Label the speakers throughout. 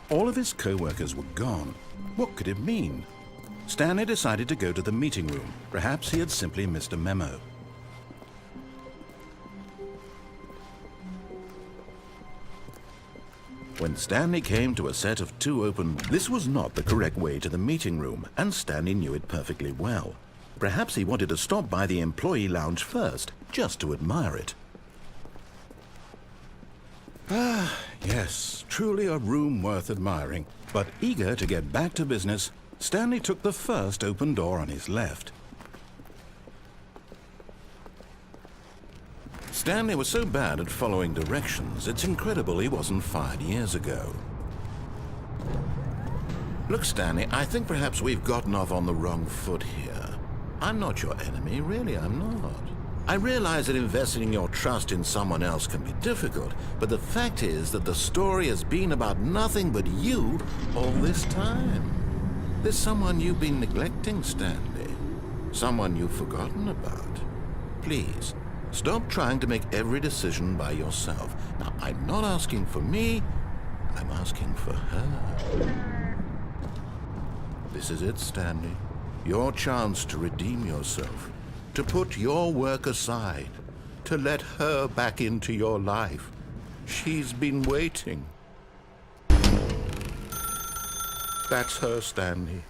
Speaker 1: All of his co-workers were gone. What could it mean? Stanley decided to go to the meeting room. Perhaps he had simply missed a memo. When Stanley came to a set of 2 open, this was not the correct way to the meeting room, and Stanley knew it perfectly well. Perhaps he wanted to stop by the employee lounge first, just to admire it. Ah, yes, truly a room worth admiring. But eager to get back to business, Stanley took the first open door on his left. Stanley was so bad at following directions, it's incredible he wasn't fired years ago. Look, Stanley, I think perhaps we've gotten off on the wrong foot here. I'm not your enemy, really, I'm not. I realize that investing your trust in someone else can be difficult, but the fact is that the story has been about nothing but you all this time. There's someone you've been neglecting, Stanley. Someone you've forgotten about. Please, stop trying to make every decision by yourself. Now, I'm not asking for me, I'm asking for her. This is it, Stanley. Your chance to redeem yourself. To put your work aside, to let her back into your life. She's been waiting. That's her, Stanley.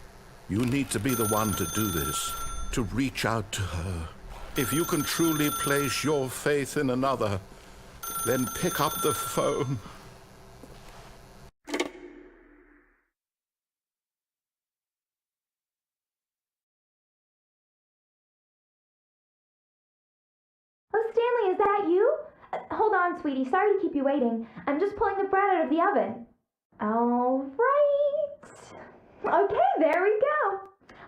Speaker 1: You need to be the one to do this, to reach out to her. If you can truly place your faith in another, then pick up the phone.
Speaker 2: Oh, Stanley, is that you? Hold on, sweetie. Sorry to keep you waiting. I'm just pulling the bread out of the oven. All right. Okay, there we go.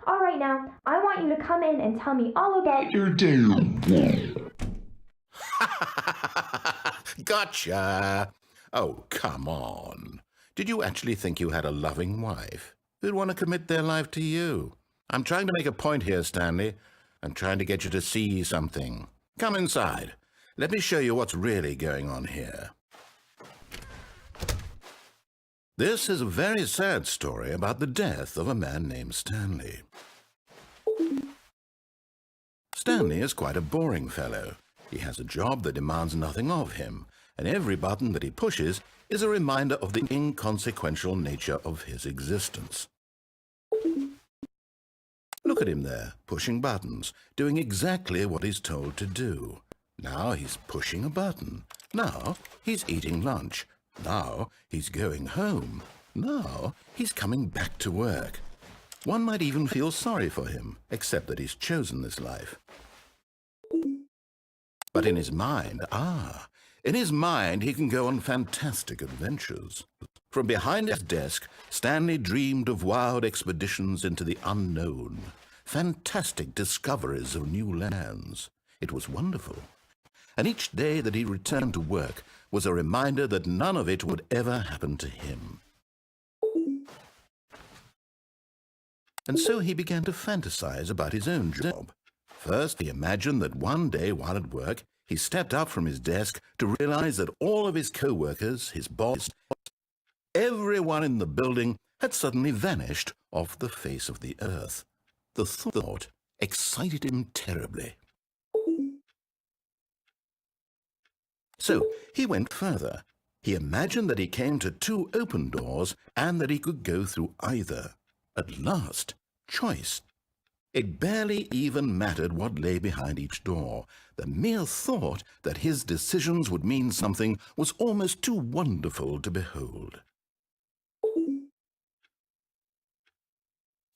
Speaker 2: All right, now, I want you to come in and tell me all about your day.
Speaker 1: Gotcha. Oh, come on. Did you actually think you had a loving wife who'd want to commit their life to you? I'm trying to make a point here, Stanley. I'm trying to get you to see something. Come inside. Let me show you what's really going on here. This is a very sad story about the death of a man named Stanley. Stanley is quite a boring fellow. He has a job that demands nothing of him, and every button that he pushes is a reminder of the inconsequential nature of his existence. Look at him there, pushing buttons, doing exactly what he's told to do. Now he's pushing a button. Now he's eating lunch. Now he's going home. Now he's coming back to work. One might even feel sorry for him, except that he's chosen this life. But in his mind, he can go on fantastic adventures. From behind his desk, Stanley dreamed of wild expeditions into the unknown, fantastic discoveries of new lands. It was wonderful. And each day that he returned to work was a reminder that none of it would ever happen to him. And so he began to fantasize about his own job. First, he imagined that one day while at work, he stepped up from his desk to realize that all of his co-workers, his boss, everyone in the building had suddenly vanished off the face of the earth. The thought excited him terribly. So he went further. He imagined that he came to 2 open doors and that he could go through either. At last, choice. It barely even mattered what lay behind each door. The mere thought that his decisions would mean something was almost too wonderful to behold.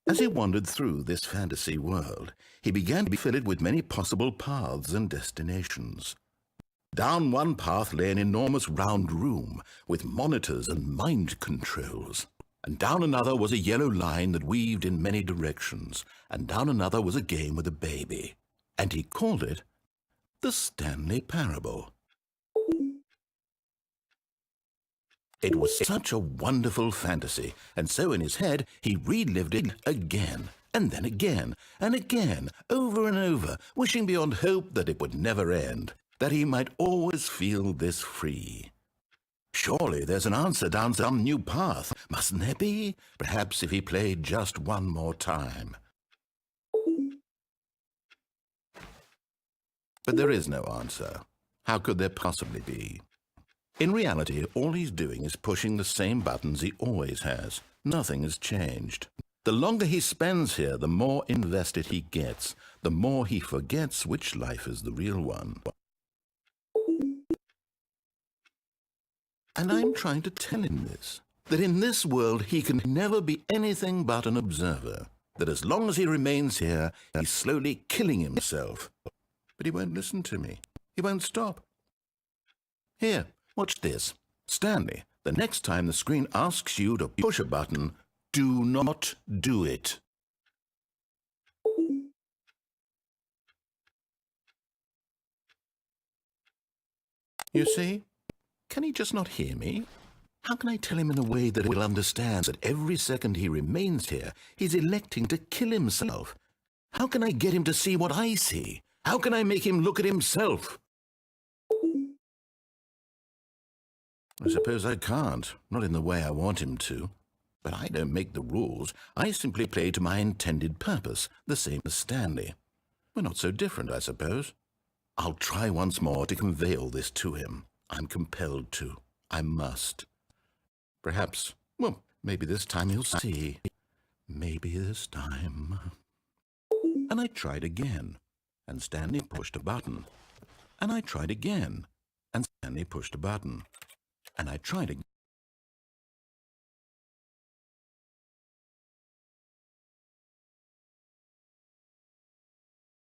Speaker 1: As he wandered through this fantasy world, he began to be filled with many possible paths and destinations. Down one path lay an enormous round room with monitors and mind controls. And down another was a yellow line that weaved in many directions. And down another was a game with a baby. And he called it the Stanley Parable. It was such a wonderful fantasy, and so in his head he relived it again, and then again, and again, over and over, wishing beyond hope that it would never end, that he might always feel this free. Surely there's an answer down some new path, mustn't there be? Perhaps if he played just one more time. But there is no answer. How could there possibly be? In reality, all he's doing is pushing the same buttons he always has. Nothing has changed. The longer he spends here, the more invested he gets, the more he forgets which life is the real one. And I'm trying to tell him this, that in this world he can never be anything but an observer, that as long as he remains here, he's slowly killing himself. But he won't listen to me. He won't stop. Here, watch this. Stanley, the next time the screen asks you to push a button, do not do it. You see? Can he just not hear me? How can I tell him in a way that he'll understand that every second he remains here, he's electing to kill himself? How can I get him to see what I see? How can I make him look at himself? I suppose I can't, not in the way I want him to. But I don't make the rules. I simply play to my intended purpose, the same as Stanley. We're not so different, I suppose. I'll try once more to convey all this to him. I'm compelled to. I must. Perhaps, well, maybe this time he'll see. Maybe this time. And I tried again, and Stanley pushed a button. And I tried again, and Stanley pushed a button. And I tried again.